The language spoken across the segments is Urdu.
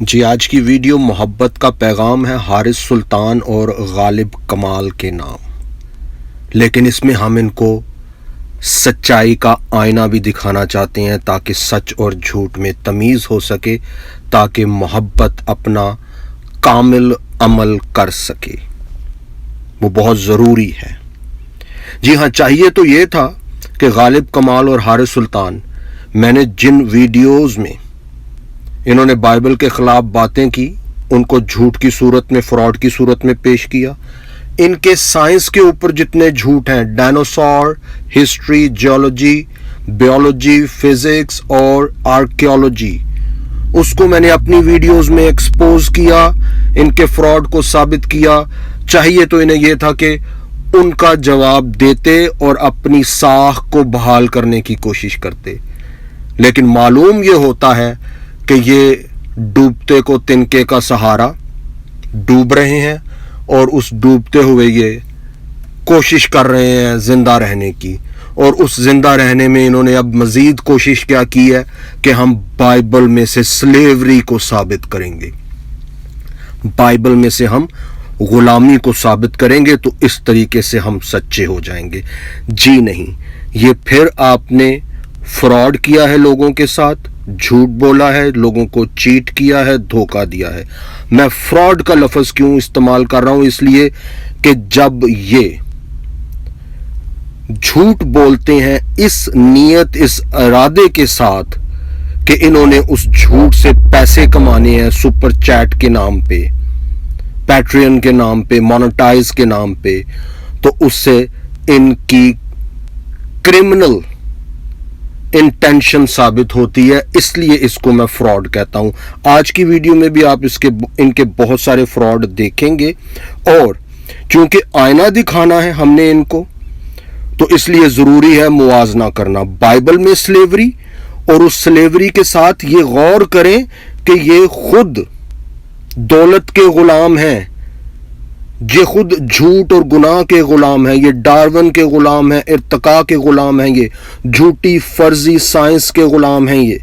جی آج کی ویڈیو محبت کا پیغام ہے حارث سلطان اور غالب کمال کے نام، لیکن اس میں ہم ان کو سچائی کا آئینہ بھی دکھانا چاہتے ہیں تاکہ سچ اور جھوٹ میں تمیز ہو سکے، تاکہ محبت اپنا کامل عمل کر سکے۔ وہ بہت ضروری ہے۔ جی ہاں، چاہیے تو یہ تھا کہ غالب کمال اور حارث سلطان، میں نے جن ویڈیوز میں انہوں نے بائبل کے خلاف باتیں کی، ان کو جھوٹ کی صورت میں، فراڈ کی صورت میں پیش کیا۔ ان کے سائنس کے اوپر جتنے جھوٹ ہیں، dinosaur, history, geology, biology, physics اور آرکیولوجی، اس کو میں نے اپنی ویڈیوز میں ایکسپوز کیا، ان کے فراڈ کو ثابت کیا۔ چاہیے تو انہیں یہ تھا کہ ان کا جواب دیتے اور اپنی ساکھ کو بحال کرنے کی کوشش کرتے، لیکن معلوم یہ ہوتا ہے کہ یہ ڈوبتے کو تنکے کا سہارا ڈوب رہے ہیں، اور اس ڈوبتے ہوئے یہ کوشش کر رہے ہیں زندہ رہنے کی، اور اس زندہ رہنے میں انہوں نے اب مزید کوشش کیا کی ہے کہ ہم بائبل میں سے سلیوری کو ثابت کریں گے، بائبل میں سے ہم غلامی کو ثابت کریں گے، تو اس طریقے سے ہم سچے ہو جائیں گے۔ جی نہیں، یہ پھر آپ نے فراڈ کیا ہے، لوگوں کے ساتھ جھوٹ بولا ہے، لوگوں کو چیٹ کیا ہے، دھوکہ دیا ہے۔ میں فراڈ کا لفظ کیوں استعمال کر رہا ہوں؟ اس لیے کہ جب یہ جھوٹ بولتے ہیں اس نیت، اس ارادے کے ساتھ کہ انہوں نے اس جھوٹ سے پیسے کمانے ہیں، سپر چیٹ کے نام پہ، پیٹرین کے نام پہ، مونیٹائز کے نام پہ، تو اس سے ان کی کرمنل انٹینشن ثابت ہوتی ہے۔ اس لیے اس کو میں فراڈ کہتا ہوں۔ آج کی ویڈیو میں بھی آپ ان کے بہت سارے فراڈ دیکھیں گے، اور چونکہ آئینہ دکھانا ہے ہم نے ان کو، تو اس لیے ضروری ہے موازنہ کرنا بائبل میں سلیوری اور اس سلیوری کے ساتھ۔ یہ غور کریں کہ یہ خود دولت کے غلام ہیں، یہ خود جھوٹ اور گناہ کے غلام ہیں، یہ ڈارون کے غلام ہیں، ارتقاء کے غلام ہیں، یہ جھوٹی فرضی سائنس کے غلام ہیں، یہ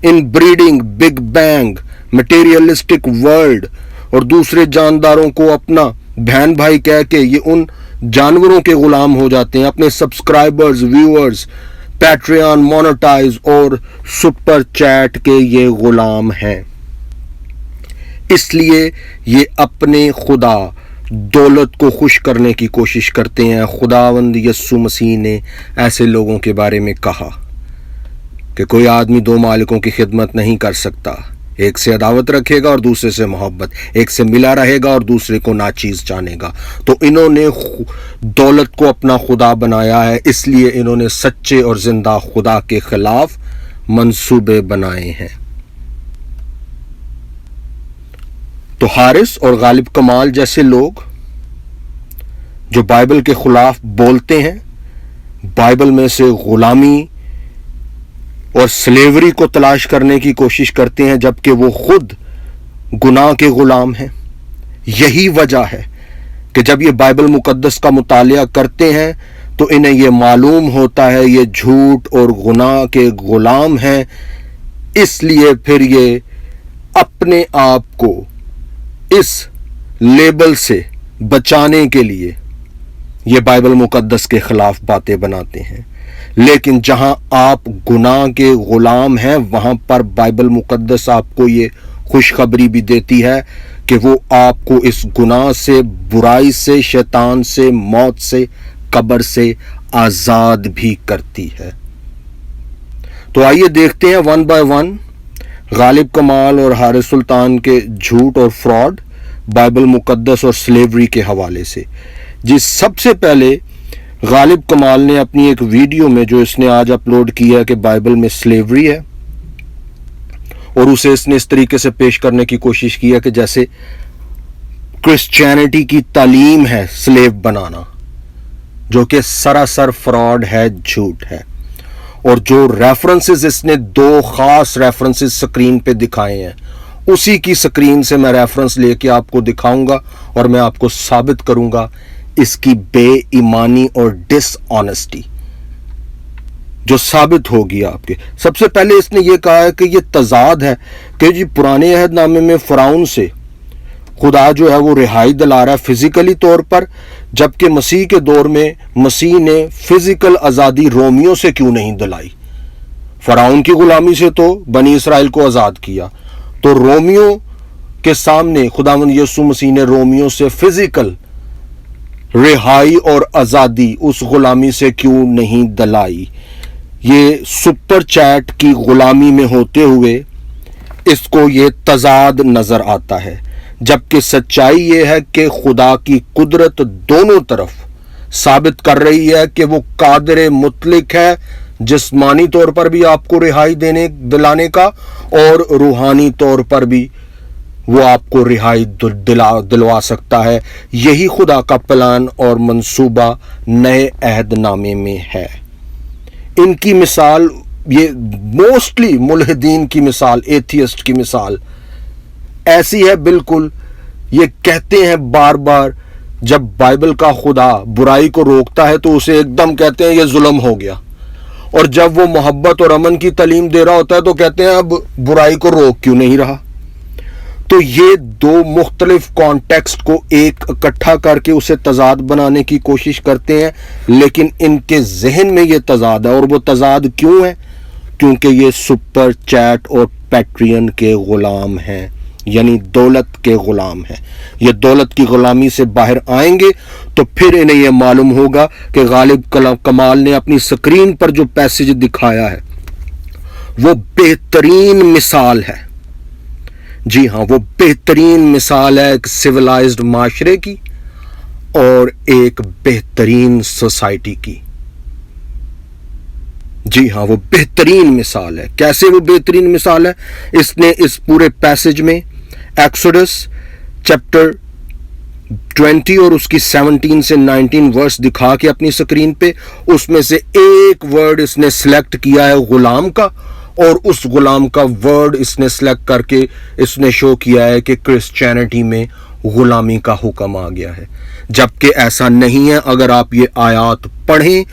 inbreeding, big bang, materialistic world, اور دوسرے جانداروں کو اپنا بہن بھائی کہہ کے یہ ان جانوروں کے غلام ہو جاتے ہیں، اپنے سبسکرائبرز، ویورز، پیٹریان، مونیٹائز اور سپر چیٹ کے یہ غلام ہیں۔ اس لیے یہ اپنے خدا دولت کو خوش کرنے کی کوشش کرتے ہیں۔ خداوند یسوع مسیح نے ایسے لوگوں کے بارے میں کہا کہ کوئی آدمی دو مالکوں کی خدمت نہیں کر سکتا، ایک سے عداوت رکھے گا اور دوسرے سے محبت، ایک سے ملا رہے گا اور دوسرے کو ناچیز جانے گا۔ تو انہوں نے دولت کو اپنا خدا بنایا ہے، اس لیے انہوں نے سچے اور زندہ خدا کے خلاف منصوبے بنائے ہیں۔ تو حارث اور غالب کمال جیسے لوگ جو بائبل کے خلاف بولتے ہیں، بائبل میں سے غلامی اور سلیوری کو تلاش کرنے کی کوشش کرتے ہیں، جبکہ وہ خود گناہ کے غلام ہیں۔ یہی وجہ ہے کہ جب یہ بائبل مقدس کا مطالعہ کرتے ہیں تو انہیں یہ معلوم ہوتا ہے یہ جھوٹ اور گناہ کے غلام ہیں، اس لیے پھر یہ اپنے آپ کو اس لیبل سے بچانے کے لیے یہ بائبل مقدس کے خلاف باتیں بناتے ہیں۔ لیکن جہاں آپ گناہ کے غلام ہیں، وہاں پر بائبل مقدس آپ کو یہ خوشخبری بھی دیتی ہے کہ وہ آپ کو اس گناہ سے، برائی سے، شیطان سے، موت سے، قبر سے آزاد بھی کرتی ہے۔ تو آئیے دیکھتے ہیں ون بائی ون غالب کمال اور حارث سلطان کے جھوٹ اور فراڈ بائبل مقدس اور سلیوری کے حوالے سے۔ جی سب سے پہلے غالب کمال نے اپنی ایک ویڈیو میں جو اس نے آج اپلوڈ کیا ہے کہ بائبل میں سلیوری ہے، اور اسے اس نے اس طریقے سے پیش کرنے کی کوشش کی ہے کہ جیسے کرسچینٹی کی تعلیم ہے سلیو بنانا، جو کہ سراسر فراڈ ہے، جھوٹ ہے۔ اور جو ریفرنسز اس نے دو خاص ریفرنسز سکرین پہ دکھائے ہیں، اسی کی سکرین سے میں ریفرنس لے کے آپ کو دکھاؤں گا، اور میں آپ کو ثابت کروں گا اس کی بے ایمانی اور ڈس آنیسٹی۔ جو ثابت ہوگی آپ کے. سب سے پہلے اس نے یہ کہا ہے کہ یہ تضاد ہے کہ جی پرانے عہد نامے میں فرعون سے خدا جو ہے وہ رہائی دلا رہا ہے فزیکلی طور پر، جبکہ مسیح کے دور میں مسیح نے فزیکل آزادی رومیوں سے کیوں نہیں دلائی؟ فرعون کی غلامی سے تو بنی اسرائیل کو آزاد کیا، تو رومیوں کے سامنے خداوند یسوع مسیح نے رومیوں سے فزیکل رہائی اور آزادی اس غلامی سے کیوں نہیں دلائی؟ یہ سپر چیٹ کی غلامی میں ہوتے ہوئے اس کو یہ تضاد نظر آتا ہے، جبکہ سچائی یہ ہے کہ خدا کی قدرت دونوں طرف ثابت کر رہی ہے کہ وہ قادر مطلق ہے، جسمانی طور پر بھی آپ کو رہائی دلانے کا اور روحانی طور پر بھی وہ آپ کو رہائی دلوا سکتا ہے. یہی خدا کا پلان اور منصوبہ نئے عہد نامے میں ہے. ان کی مثال یہ موسٹلی ملحدین کی مثال، ایتھیسٹ کی مثال ایسی ہے بالکل. یہ کہتے ہیں بار بار جب بائبل کا خدا برائی کو روکتا ہے تو اسے ایک دم کہتے ہیں یہ ظلم ہو گیا، اور جب وہ محبت اور امن کی تعلیم دے رہا ہوتا ہے تو کہتے ہیں اب برائی کو روک کیوں نہیں رہا. تو یہ دو مختلف کانٹیکسٹ کو ایک اکٹھا کر کے اسے تضاد بنانے کی کوشش کرتے ہیں، لیکن ان کے ذہن میں یہ تضاد ہے. اور وہ تضاد کیوں ہے؟ کیونکہ یہ سپر چیٹ اور پیٹرین کے غلام ہیں، یعنی دولت کے غلام ہیں. یہ دولت کی غلامی سے باہر آئیں گے تو پھر انہیں یہ معلوم ہوگا کہ غالب کمال نے اپنی سکرین پر جو پیسج دکھایا ہے وہ بہترین مثال ہے. جی ہاں، وہ بہترین مثال ہے ایک سویلائزڈ معاشرے کی اور ایک بہترین سوسائٹی کی. جی ہاں، وہ بہترین مثال ہے. کیسے وہ بہترین مثال ہے؟ اس نے اس پورے پیسج میں ایکسوڈس چیپٹر 20 اور اس کی 17 سے 19 ورس دکھا کے اپنی سکرین پہ اس میں سے ایک ورڈ اس نے سلیکٹ کیا ہے غلام کا، اور اس غلام کا ورڈ اس نے سلیکٹ کر کے اس نے شو کیا ہے کہ کرسچینٹی میں غلامی کا حکم آ گیا ہے، جبکہ ایسا نہیں ہے. اگر آپ یہ آیات پڑھیں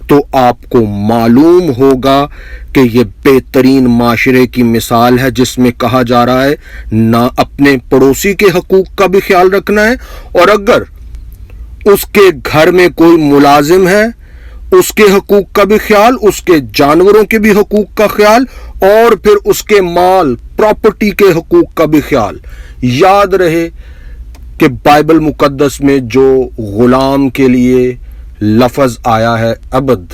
تو آپ کو معلوم ہوگا کہ یہ بہترین معاشرے کی مثال ہے جس میں کہا جا رہا ہے نہ اپنے پڑوسی کے حقوق کا بھی خیال رکھنا ہے، اور اگر اس کے گھر میں کوئی ملازم ہے اس کے حقوق کا بھی خیال، اس کے جانوروں کے بھی حقوق کا خیال، اور پھر اس کے مال پراپرٹی کے حقوق کا بھی خیال. یاد رہے کہ بائبل مقدس میں جو غلام کے لیے لفظ آیا ہے عبد،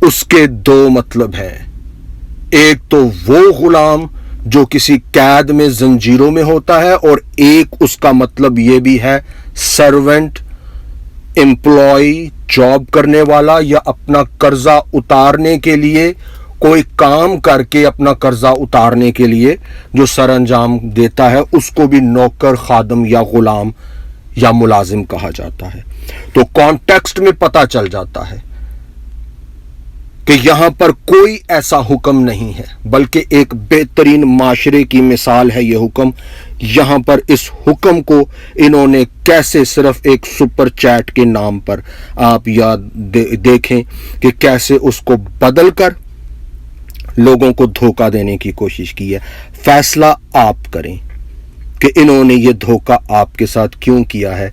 اس کے دو مطلب ہیں. ایک تو وہ غلام جو کسی قید میں زنجیروں میں ہوتا ہے، اور ایک اس کا مطلب یہ بھی ہے سرونٹ، امپلائی، جاب کرنے والا، یا اپنا قرضہ اتارنے کے لیے کوئی کام کر کے اپنا قرضہ اتارنے کے لیے جو سر انجام دیتا ہے، اس کو بھی نوکر، خادم یا غلام یا ملازم کہا جاتا ہے. تو کانٹیکسٹ میں پتہ چل جاتا ہے کہ یہاں پر کوئی ایسا حکم نہیں ہے، بلکہ ایک بہترین معاشرے کی مثال ہے یہ حکم. یہاں پر اس حکم کو انہوں نے کیسے صرف ایک سپر چیٹ کے نام پر آپ یاد دیکھیں کہ کیسے اس کو بدل کر لوگوں کو دھوکہ دینے کی کوشش کی ہے. فیصلہ آپ کریں کہ انہوں نے یہ دھوکہ آپ کے ساتھ کیوں کیا ہے،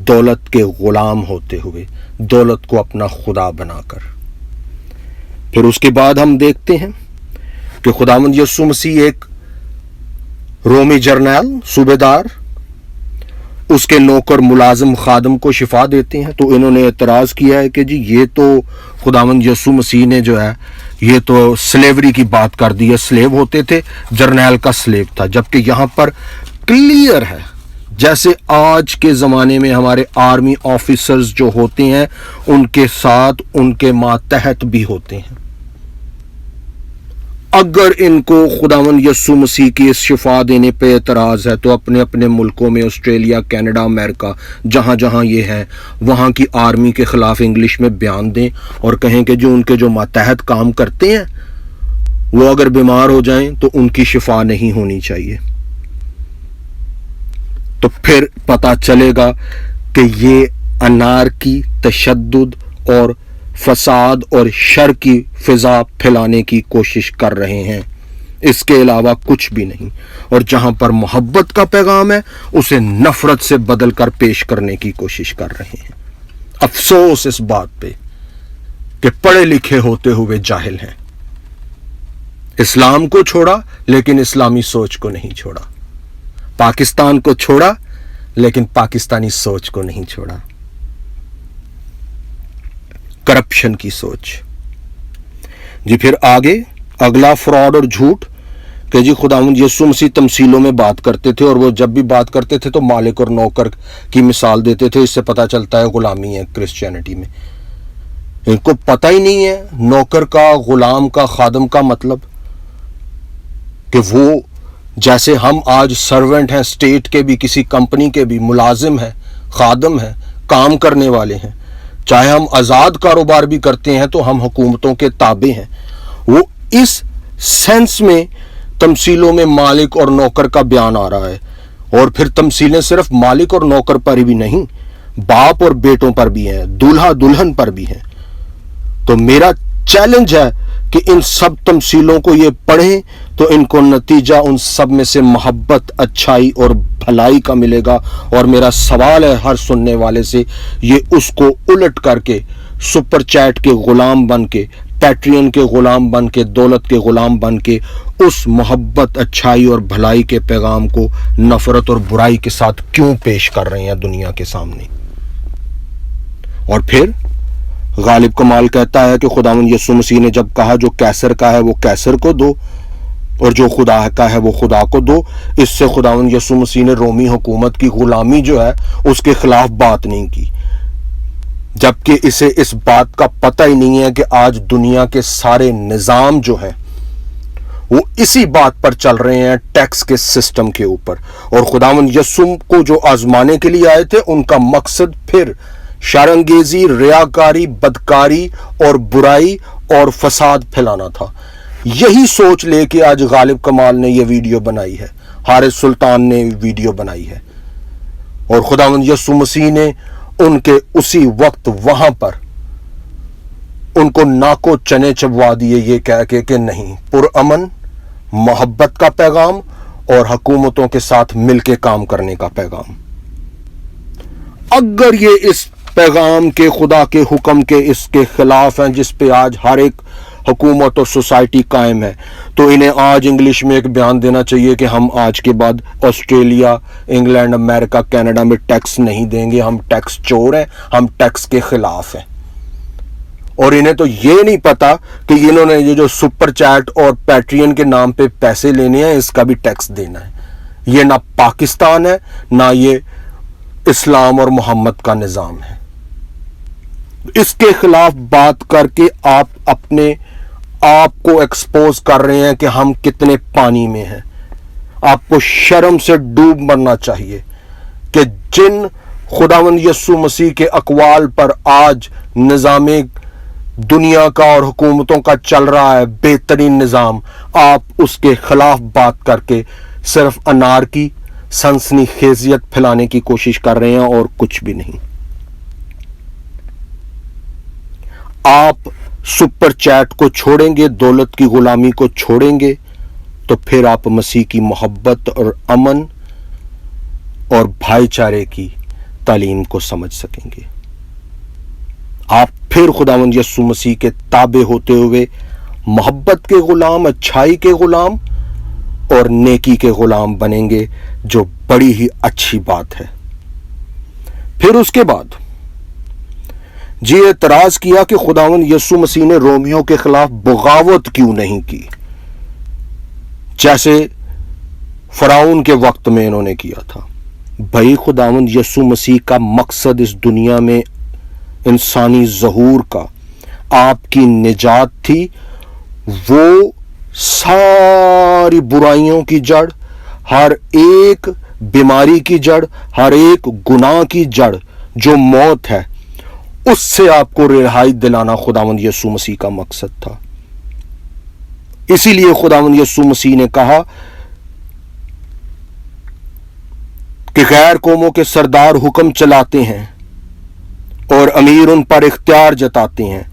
دولت کے غلام ہوتے ہوئے، دولت کو اپنا خدا بنا کر. پھر اس کے بعد ہم دیکھتے ہیں کہ خداوند یسوع مسیح ایک رومی جرنیل، صوبے دار، اس کے نوکر، ملازم، خادم کو شفا دیتے ہیں. تو انہوں نے اعتراض کیا ہے کہ جی یہ تو خداوند یسوع مسیح نے جو ہے یہ تو سلیوری کی بات کر دی ہے، سلیو ہوتے تھے، جرنیل کا سلیو تھا. جبکہ یہاں پر کلیئر ہے، جیسے آج کے زمانے میں ہمارے آرمی آفیسرز جو ہوتے ہیں ان کے ساتھ ان کے ماتحت بھی ہوتے ہیں. اگر ان کو خداوند یسوع مسیح کی اس شفا دینے پہ اعتراض ہے تو اپنے اپنے ملکوں میں، آسٹریلیا، کینیڈا، امریکہ، جہاں جہاں یہ ہیں وہاں کی آرمی کے خلاف انگلش میں بیان دیں اور کہیں کہ جو ان کے جو ماتحت کام کرتے ہیں وہ اگر بیمار ہو جائیں تو ان کی شفا نہیں ہونی چاہیے. تو پھر پتہ چلے گا کہ یہ انارکی، تشدد اور فساد اور شر کی فضا پھیلانے کی کوشش کر رہے ہیں، اس کے علاوہ کچھ بھی نہیں۔ اور جہاں پر محبت کا پیغام ہے اسے نفرت سے بدل کر پیش کرنے کی کوشش کر رہے ہیں۔ افسوس اس بات پہ کہ پڑھے لکھے ہوتے ہوئے جاہل ہیں۔ اسلام کو چھوڑا لیکن اسلامی سوچ کو نہیں چھوڑا، پاکستان کو چھوڑا لیکن پاکستانی سوچ کو نہیں چھوڑا۔ کرپشن کی سوچ۔ جی پھر آگے اگلا فراڈ اور جھوٹ کہ جی خداوند یسوع مسیح تمثیلوں میں بات کرتے تھے، اور وہ جب بھی بات کرتے تھے تو مالک اور نوکر کی مثال دیتے تھے۔ اس سے پتہ چلتا ہے غلامی ہے کرسچینٹی میں۔ ان کو پتہ ہی نہیں ہے نوکر کا، غلام کا، خادم کا مطلب، کہ وہ جیسے ہم آج سرونٹ ہیں، اسٹیٹ کے بھی، کسی کمپنی کے بھی ملازم ہیں، خادم ہیں، کام کرنے والے ہیں، چاہے ہم آزاد کاروبار بھی کرتے ہیں تو ہم حکومتوں کے تابع ہیں۔ وہ اس سینس میں تمثیلوں میں مالک اور نوکر کا بیان آ رہا ہے، اور پھر تمثیلیں صرف مالک اور نوکر پر بھی نہیں، باپ اور بیٹوں پر بھی ہیں، دولہا دلہن پر بھی ہیں۔ تو میرا چیلنج ہے کہ ان سب تمثیلوں کو یہ پڑھیں تو ان کو نتیجہ ان سب میں سے محبت، اچھائی اور بھلائی کا ملے گا۔ اور میرا سوال ہے ہر سننے والے سے، یہ اس کو الٹ کر کے سپر چیٹ کے غلام بن کے، پیٹرین کے غلام بن کے، دولت کے غلام بن کے اس محبت، اچھائی اور بھلائی کے پیغام کو نفرت اور برائی کے ساتھ کیوں پیش کر رہے ہیں دنیا کے سامنے؟ اور پھر غالب کمال کہتا ہے کہ خداوند یسوع مسیح نے جب کہا جو کیسر کا ہے وہ کیسر کو دو اور جو خدا کا ہے وہ خدا کو دو، اس سے خداوند یسوع مسیح نے رومی حکومت کی غلامی جو ہے اس کے خلاف بات نہیں کی، جبکہ اسے اس بات کا پتہ ہی نہیں ہے کہ آج دنیا کے سارے نظام جو ہیں وہ اسی بات پر چل رہے ہیں، ٹیکس کے سسٹم کے اوپر۔ اور خداوند یسوع کو جو آزمانے کے لیے آئے تھے ان کا مقصد پھر شرانگیزی، ریاکاری، بدکاری اور برائی اور فساد پھیلانا تھا۔ یہی سوچ لے کے آج غالب کمال نے یہ ویڈیو بنائی ہے، حارث سلطان نے ویڈیو بنائی ہے، اور خداوند یسوع مسیح نے ان کے اسی وقت وہاں پر ان کو ناکو چنے چبوا دیے، یہ کہہ کے کہ نہیں، پرامن محبت کا پیغام اور حکومتوں کے ساتھ مل کے کام کرنے کا پیغام۔ اگر یہ اس پیغام کے، خدا کے حکم کے اس کے خلاف ہیں جس پہ آج ہر ایک حکومت اور سوسائٹی قائم ہے، تو انہیں آج انگلش میں ایک بیان دینا چاہیے کہ ہم آج کے بعد آسٹریلیا، انگلینڈ، امریکہ، کینیڈا میں ٹیکس نہیں دیں گے، ہم ٹیکس چور ہیں، ہم ٹیکس کے خلاف ہیں۔ اور انہیں تو یہ نہیں پتا کہ انہوں نے یہ جو سپر چیٹ اور پیٹرین کے نام پہ پیسے لینے ہیں اس کا بھی ٹیکس دینا ہے۔ یہ نہ پاکستان ہے، نہ یہ اسلام اور محمد کا نظام ہے۔ اس کے خلاف بات کر کے آپ اپنے آپ کو ایکسپوز کر رہے ہیں کہ ہم کتنے پانی میں ہیں۔ آپ کو شرم سے ڈوب مرنا چاہیے کہ جن خداوند یسوع مسیح کے اقوال پر آج نظام دنیا کا اور حکومتوں کا چل رہا ہے بہترین نظام، آپ اس کے خلاف بات کر کے صرف انارکی، سنسنی خیزیت پھیلانے کی کوشش کر رہے ہیں اور کچھ بھی نہیں۔ آپ سپر چیٹ کو چھوڑیں گے، دولت کی غلامی کو چھوڑیں گے، تو پھر آپ مسیح کی محبت اور امن اور بھائی چارے کی تعلیم کو سمجھ سکیں گے۔ آپ پھر خداوند یسوع مسیح کے تابع ہوتے ہوئے محبت کے غلام، اچھائی کے غلام اور نیکی کے غلام بنیں گے، جو بڑی ہی اچھی بات ہے۔ پھر اس کے بعد جی اعتراض کیا کہ خداوند یسوع مسیح نے رومیوں کے خلاف بغاوت کیوں نہیں کی، جیسے فرعون کے وقت میں انہوں نے کیا تھا۔ بھائی خداوند یسوع مسیح کا مقصد اس دنیا میں انسانی ظہور کا، آپ کی نجات تھی۔ وہ ساری برائیوں کی جڑ، ہر ایک بیماری کی جڑ، ہر ایک گناہ کی جڑ جو موت ہے، اس سے آپ کو رہائی دلانا خداوند یسوع مسیح کا مقصد تھا۔ اسی لیے خداوند یسوع مسیح نے کہا کہ غیر قوموں کے سردار حکم چلاتے ہیں اور امیر ان پر اختیار جتاتے ہیں،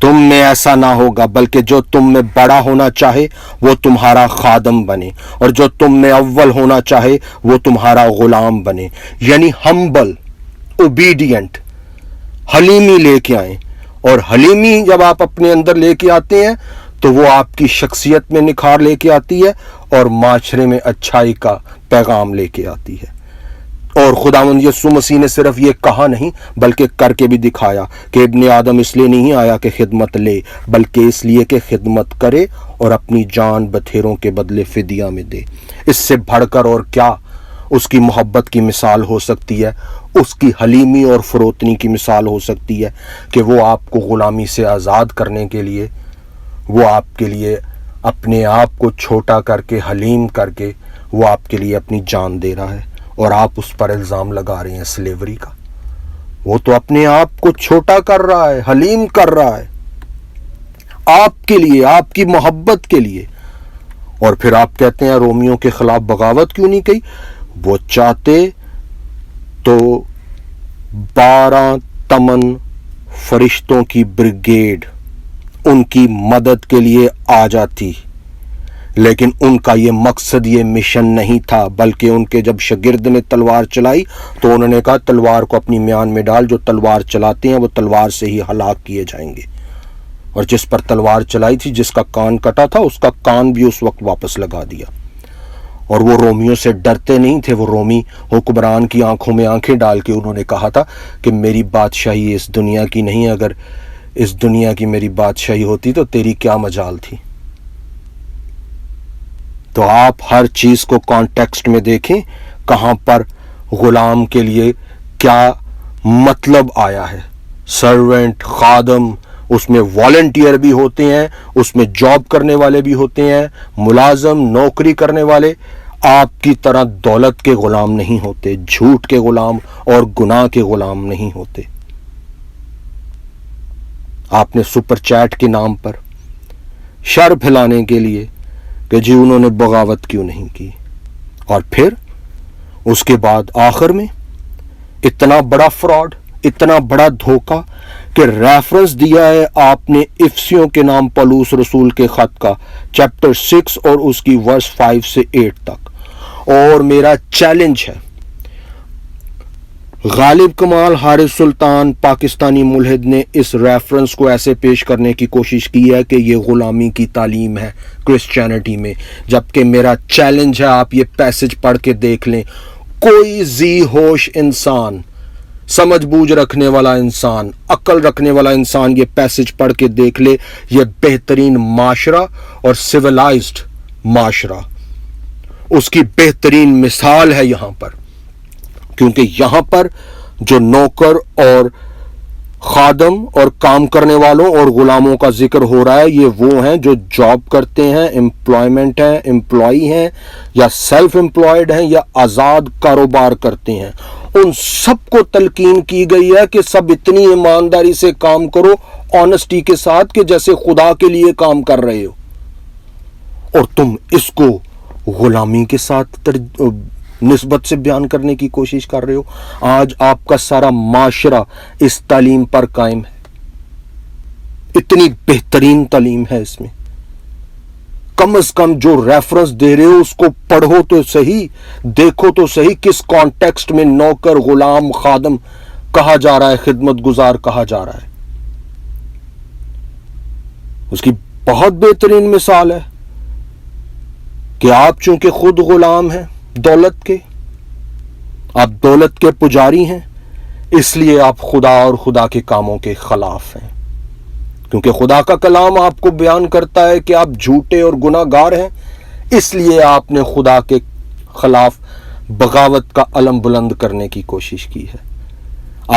تم میں ایسا نہ ہوگا، بلکہ جو تم میں بڑا ہونا چاہے وہ تمہارا خادم بنے، اور جو تم میں اول ہونا چاہے وہ تمہارا غلام بنے۔ یعنی ہمبل، اوبیڈینٹ، حلیمی لے کے آئیں، اور حلیمی جب آپ اپنے اندر لے کے آتے ہیں تو وہ آپ کی شخصیت میں نکھار لے کے آتی ہے اور معاشرے میں اچھائی کا پیغام لے کے آتی ہے۔ اور خداوند یسوع مسیح نے صرف یہ کہا نہیں بلکہ کر کے بھی دکھایا کہ ابن آدم اس لیے نہیں آیا کہ خدمت لے، بلکہ اس لیے کہ خدمت کرے اور اپنی جان بتھیروں کے بدلے فدیہ میں دے۔ اس سے بڑھ کر اور کیا اس کی محبت کی مثال ہو سکتی ہے، اس کی حلیمی اور فروتنی کی مثال ہو سکتی ہے کہ وہ آپ کو غلامی سے آزاد کرنے کے لیے، وہ آپ کے لیے اپنے آپ کو چھوٹا کر کے، حلیم کر کے وہ آپ کے لیے اپنی جان دے رہا ہے، اور آپ اس پر الزام لگا رہے ہیں سلیوری کا۔ وہ تو اپنے آپ کو چھوٹا کر رہا ہے، حلیم کر رہا ہے آپ کے لیے، آپ کی محبت کے لیے، اور پھر آپ کہتے ہیں رومیوں کے خلاف بغاوت کیوں نہیں کی؟ وہ چاہتے تو 12 تمن فرشتوں کی بریگیڈ ان کی مدد کے لیے آ جاتی، لیکن ان کا یہ مقصد، یہ مشن نہیں تھا، بلکہ ان کے جب شاگرد نے تلوار چلائی تو انہوں نے کہا تلوار کو اپنی میان میں ڈال، جو تلوار چلاتے ہیں وہ تلوار سے ہی ہلاک کیے جائیں گے۔ اور جس پر تلوار چلائی تھی، جس کا کان کٹا تھا، اس کا کان بھی اس وقت واپس لگا دیا۔ اور وہ رومیوں سے ڈرتے نہیں تھے، وہ رومی حکمران کی آنکھوں میں آنکھیں ڈال کے انہوں نے کہا تھا کہ میری بادشاہی اس دنیا کی نہیں، اگر اس دنیا کی میری بادشاہی ہوتی تو تیری کیا مجال تھی۔ تو آپ ہر چیز کو کانٹیکسٹ میں دیکھیں، کہاں پر غلام کے لیے کیا مطلب آیا ہے۔ سرونٹ، خادم، اس میں والنٹیئر بھی ہوتے ہیں، اس میں جاب کرنے والے بھی ہوتے ہیں، ملازم، نوکری کرنے والے۔ آپ کی طرح دولت کے غلام نہیں ہوتے، جھوٹ کے غلام اور گناہ کے غلام نہیں ہوتے۔ آپ نے سپر چیٹ کے نام پر شر پھیلانے کے لیے کہ جی انہوں نے بغاوت کیوں نہیں کی، اور پھر اس کے بعد آخر میں اتنا بڑا فراڈ، اتنا بڑا دھوکہ کہ ریفرنس دیا ہے آپ نے افسیوں کے نام پولس رسول کے خط کا، چیپٹر 6 اور اس کی ورس 5 سے 8 تک۔ اور میرا چیلنج ہے، غالب کمال حارث سلطان پاکستانی ملحد نے اس ریفرنس کو ایسے پیش کرنے کی کوشش کی ہے کہ یہ غلامی کی تعلیم ہے کرسچینٹی میں، جبکہ میرا چیلنج ہے آپ یہ پیسج پڑھ کے دیکھ لیں، کوئی ذی ہوش انسان، سمجھ بوجھ رکھنے والا انسان، عقل رکھنے والا انسان یہ پیسج پڑھ کے دیکھ لے، یہ بہترین معاشرہ اور سویلائزڈ معاشرہ، اس کی بہترین مثال ہے یہاں پر، کیونکہ یہاں پر جو نوکر اور خادم اور کام کرنے والوں اور غلاموں کا ذکر ہو رہا ہے، یہ وہ ہیں جو جاب کرتے ہیں، امپلائمنٹ ہیں، امپلائی ہیں، یا سیلف امپلائڈ ہیں، یا آزاد کاروبار کرتے ہیں۔ ان سب کو تلقین کی گئی ہے کہ سب اتنی ایمانداری سے کام کرو، آنیسٹی کے ساتھ، کہ جیسے خدا کے لیے کام کر رہے ہو، اور تم اس کو غلامی کے ساتھ نسبت سے بیان کرنے کی کوشش کر رہے ہو۔ آج آپ کا سارا معاشرہ اس تعلیم پر قائم ہے، اتنی بہترین تعلیم ہے اس میں، کم از کم جو ریفرنس دے رہے ہو اس کو پڑھو تو صحیح، دیکھو تو صحیح کس کانٹیکسٹ میں نوکر، غلام، خادم کہا جا رہا ہے، خدمت گزار کہا جا رہا ہے۔ اس کی بہت بہترین مثال ہے کہ آپ چونکہ خود غلام ہیں دولت کے، آپ دولت کے پجاری ہیں، اس لیے آپ خدا اور خدا کے کاموں کے خلاف ہیں، کیونکہ خدا کا کلام آپ کو بیان کرتا ہے کہ آپ جھوٹے اور گناہ گار ہیں، اس لیے آپ نے خدا کے خلاف بغاوت کا علم بلند کرنے کی کوشش کی ہے۔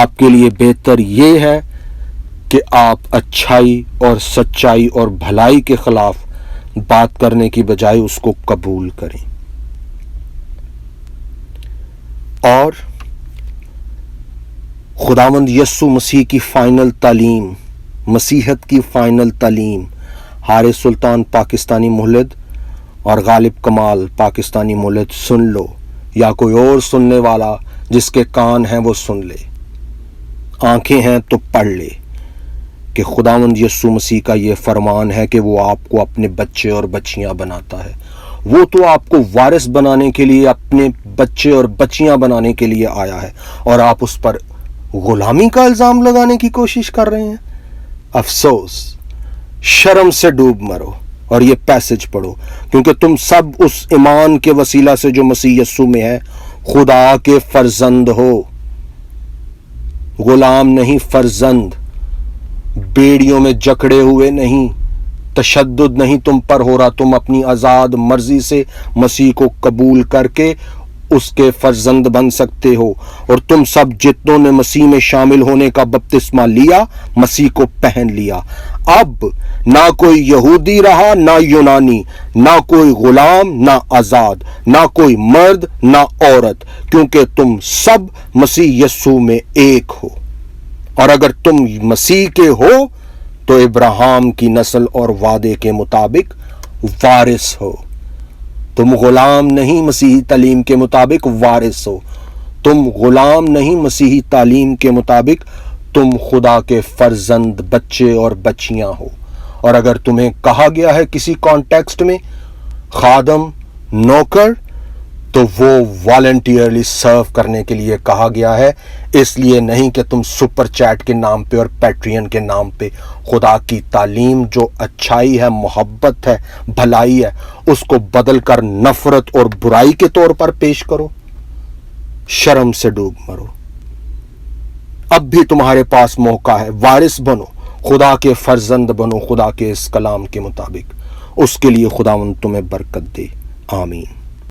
آپ کے لیے بہتر یہ ہے کہ آپ اچھائی اور سچائی اور بھلائی کے خلاف بات کرنے کی بجائے اس کو قبول کریں۔ اور خداوند یسوع مسیح کی فائنل تعلیم، مسیحت کی فائنل تعلیم، حارث سلطان پاکستانی ملحد اور غالب کمال پاکستانی ملحد سن لو، یا کوئی اور سننے والا جس کے کان ہیں وہ سن لے، آنکھیں ہیں تو پڑھ لے، کہ خداوند یسوع مسیح کا یہ فرمان ہے کہ وہ آپ کو اپنے بچے اور بچیاں بناتا ہے. وہ تو آپ کو وارث بنانے کے لیے، اپنے بچے اور بچیاں بنانے کے لیے آیا ہے، اور آپ اس پر غلامی کا الزام لگانے کی کوشش کر رہے ہیں. افسوس، شرم سے ڈوب مرو اور یہ پیسج پڑھو، کیونکہ تم سب اس ایمان کے وسیلہ سے جو مسیح یسوع میں ہے خدا کے فرزند ہو. غلام نہیں، فرزند. بیڑیوں میں جکڑے ہوئے نہیں، تشدد نہیں تم پر ہو رہا. تم اپنی آزاد مرضی سے مسیح کو قبول کر کے اس کے فرزند بن سکتے ہو. اور تم سب جتنوں نے مسیح میں شامل ہونے کا بپتسمہ لیا، مسیح کو پہن لیا. اب نہ کوئی یہودی رہا نہ یونانی، نہ کوئی غلام نہ آزاد، نہ کوئی مرد نہ عورت، کیونکہ تم سب مسیح یسوع میں ایک ہو. اور اگر تم مسیح کے ہو تو ابراہیم کی نسل اور وعدے کے مطابق وارث ہو. تم غلام نہیں، مسیحی تعلیم کے مطابق وارث ہو. تم غلام نہیں، مسیحی تعلیم کے مطابق تم خدا کے فرزند، بچے اور بچیاں ہو. اور اگر تمہیں کہا گیا ہے کسی کانٹیکسٹ میں خادم، نوکر، تو وہ والنٹیئرلی سرو کرنے کے لیے کہا گیا ہے، اس لیے نہیں کہ تم سپر چیٹ کے نام پہ اور پیٹرین کے نام پہ خدا کی تعلیم جو اچھائی ہے، محبت ہے، بھلائی ہے، اس کو بدل کر نفرت اور برائی کے طور پر پیش کرو. شرم سے ڈوب مرو. اب بھی تمہارے پاس موقع ہے. وارث بنو، خدا کے فرزند بنو، خدا کے اس کلام کے مطابق. اس کے لیے خداوند تمہیں برکت دے. آمین.